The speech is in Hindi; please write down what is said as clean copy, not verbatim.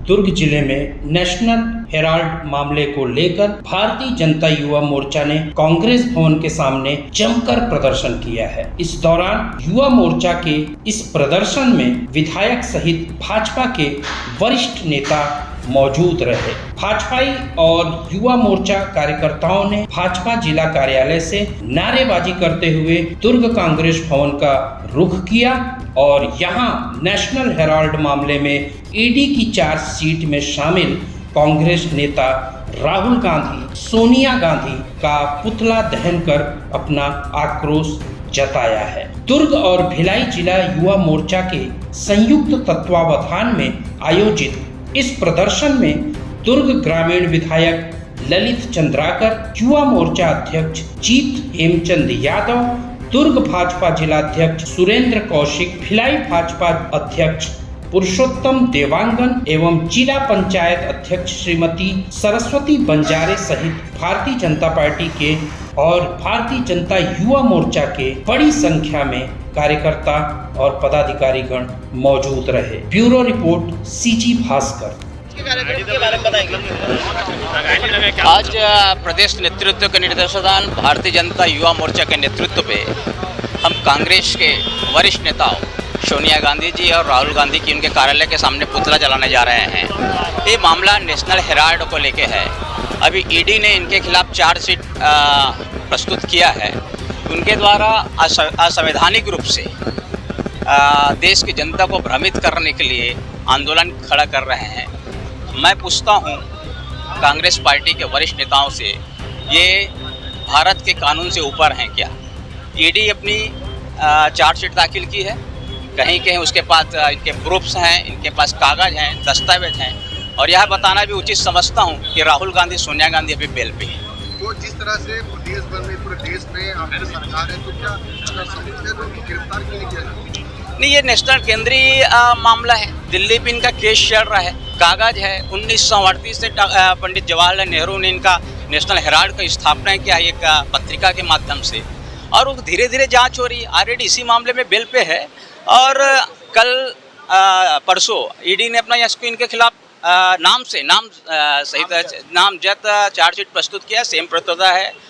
दुर्ग जिले में नेशनल हेराल्ड मामले को लेकर भारतीय जनता युवा मोर्चा ने कांग्रेस भवन के सामने जमकर प्रदर्शन किया है। इस दौरान युवा मोर्चा के इस प्रदर्शन में विधायक सहित भाजपा के वरिष्ठ नेता मौजूद रहे। भाजपाई और युवा मोर्चा कार्यकर्ताओं ने भाजपा जिला कार्यालय से नारेबाजी करते हुए दुर्ग कांग्रेस भवन का रुख किया और यहां नेशनल हेराल्ड मामले में ईडी की चार्जशीट में शामिल कांग्रेस नेता राहुल गांधी, सोनिया गांधी का पुतला दहन कर अपना आक्रोश जताया है। दुर्ग और भिलाई जिला युवा मोर्चा के संयुक्त तत्वावधान में आयोजित इस प्रदर्शन में दुर्ग ग्रामीण विधायक ललित चंद्राकर, युवा मोर्चा अध्यक्ष जीत हेमचंद यादव, दुर्ग भाजपा जिलाध्यक्ष सुरेंद्र कौशिक, भिलाई भाजपा अध्यक्ष पुरुषोत्तम देवांगन एवं जिला पंचायत अध्यक्ष श्रीमती सरस्वती बंजारे सहित भारतीय जनता पार्टी के और भारतीय जनता युवा मोर्चा के बड़ी संख्या में कार्यकर्ता और पदाधिकारीगण मौजूद रहे। Bureau report CG Bhaskar. आज प्रदेश नेतृत्व के निर्देशानुसार भारतीय जनता युवा मोर्चा के नेतृत्व पे हम कांग्रेस के वरिष्ठ नेताओं सोनिया गांधी जी और राहुल गांधी की उनके कार्यालय के सामने पुतला जलाने जा रहे हैं। ये मामला नेशनल हेराल्ड को लेके है। अभी ईडी ने इनके खिलाफ चार्जशीट प्रस्तुत किया है। उनके द्वारा असंवैधानिक रूप से देश की जनता को भ्रमित करने के लिए आंदोलन खड़ा कर रहे हैं। मैं पूछता हूं कांग्रेस पार्टी के वरिष्ठ नेताओं से, ये भारत के कानून से ऊपर हैं क्या? ईडी अपनी चार्जशीट दाखिल की है, कहीं कहीं उसके पास इनके प्रूफ्स हैं, इनके पास कागज हैं, दस्तावेज हैं, और यह बताना भी उचित समझता हूं कि राहुल गांधी, सोनिया गांधी अभी बेल पे हैं। तो जिस तरह से देश भर में, पूरे देश में आपकी सरकार है, तो क्या सबूत है तो उनको गिरफ्तार क्यों नहीं किया जाए? नहीं, ये नेशनल केंद्रीय मामला है। दिल्ली में इनका केस चल रहा है, कागज है। 1938 से पंडित जवाहरलाल नेहरू ने इनका नेशनल हेराल्ड का स्थापना किया एक पत्रिका के माध्यम से, और वो धीरे धीरे जांच हो रही है। ऑलरेडी इसी मामले में बेल पे है, और कल परसों ईडी ने अपना इनके खिलाफ नामजद चार्जशीट प्रस्तुत किया। सेम प्रस्तुत है।